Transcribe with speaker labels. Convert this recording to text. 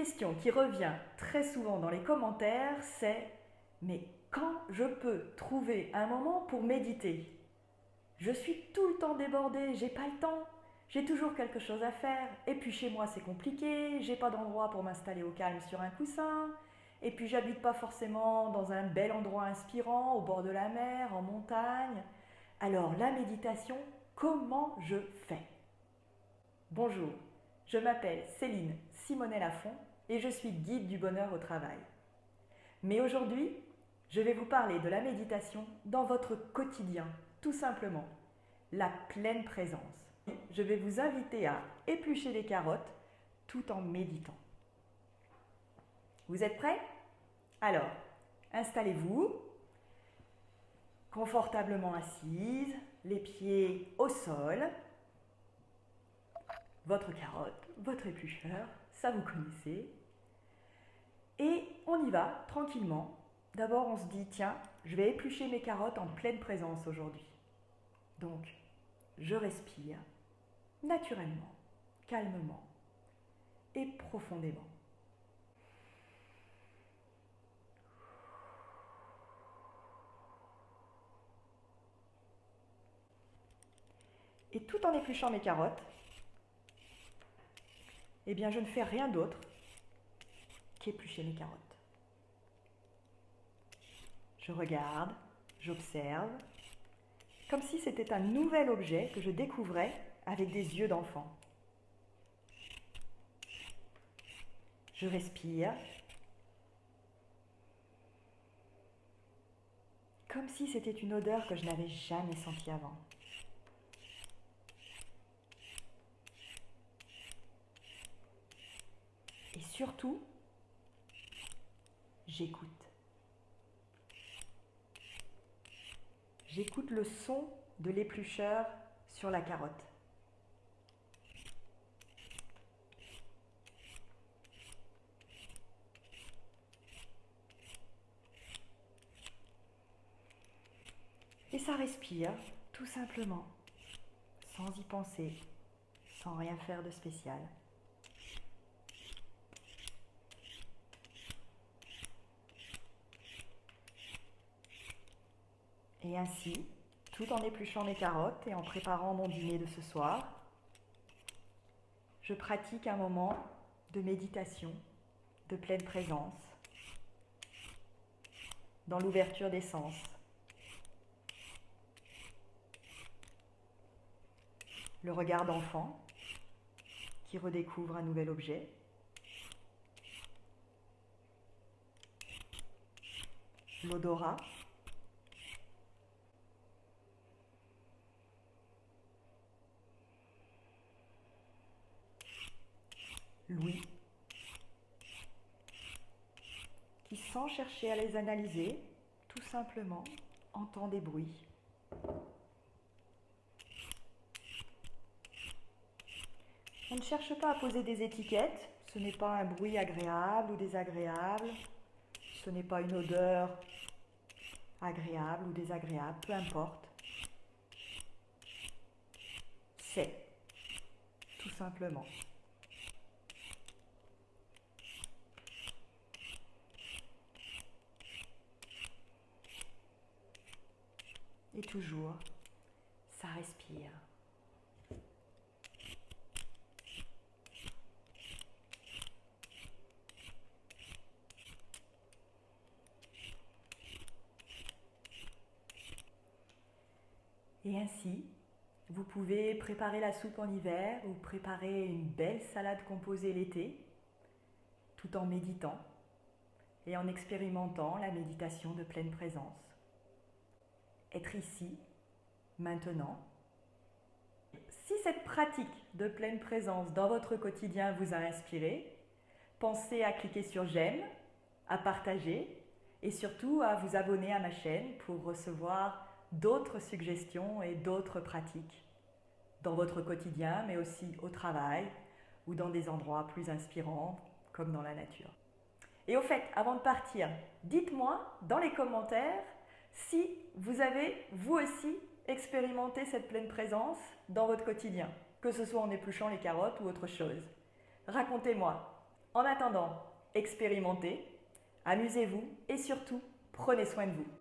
Speaker 1: question qui revient très souvent dans les commentaires, c'est « Mais quand je peux trouver un moment pour méditer ? Je suis tout le temps débordée, j'ai pas le temps, j'ai toujours quelque chose à faire, et puis chez moi c'est compliqué, j'ai pas d'endroit pour m'installer au calme sur un coussin, et puis j'habite pas forcément dans un bel endroit inspirant, au bord de la mer, en montagne. Alors la méditation, comment je fais ? Bonjour, je m'appelle Céline Simonet-Lafont et je suis guide du bonheur au travail. Mais aujourd'hui, je vais vous parler de la méditation dans votre quotidien, tout simplement, la pleine présence. Je vais vous inviter à éplucher des carottes tout en méditant. Vous êtes prêts ? Alors, installez-vous, confortablement assise, les pieds au sol, votre carotte, votre éplucheur, ça vous connaissez. Et on y va tranquillement. D'abord on se dit, tiens, je vais éplucher mes carottes en pleine présence aujourd'hui. Donc, je respire naturellement, calmement et profondément. Et tout en épluchant mes carottes, eh bien je ne fais rien d'autre qu'éplucher mes carottes. Je regarde, j'observe, comme si c'était un nouvel objet que je découvrais avec des yeux d'enfant. Je respire, comme si c'était une odeur que je n'avais jamais sentie avant. Et surtout, j'écoute. J'écoute le son de l'éplucheur sur la carotte. Et ça respire, tout simplement, sans y penser, sans rien faire de spécial. Et ainsi, tout en épluchant mes carottes et en préparant mon dîner de ce soir, je pratique un moment de méditation, de pleine présence, dans l'ouverture des sens. Le regard d'enfant qui redécouvre un nouvel objet. L'odorat. L'ouïe, qui sans chercher à les analyser, tout simplement entend des bruits. On ne cherche pas à poser des étiquettes, ce n'est pas un bruit agréable ou désagréable, ce n'est pas une odeur agréable ou désagréable, peu importe. C'est, tout simplement. Et toujours, ça respire. Et ainsi, vous pouvez préparer la soupe en hiver ou préparer une belle salade composée l'été, tout en méditant et en expérimentant la méditation de pleine présence. Être ici, maintenant. Si cette pratique de pleine présence dans votre quotidien vous a inspiré, pensez à cliquer sur j'aime, à partager et surtout à vous abonner à ma chaîne pour recevoir d'autres suggestions et d'autres pratiques dans votre quotidien, mais aussi au travail ou dans des endroits plus inspirants comme dans la nature. Et au fait, avant de partir, dites-moi dans les commentaires si vous avez vous aussi expérimenté cette pleine présence dans votre quotidien, que ce soit en épluchant les carottes ou autre chose. Racontez-moi. En attendant, expérimentez, amusez-vous et surtout, prenez soin de vous.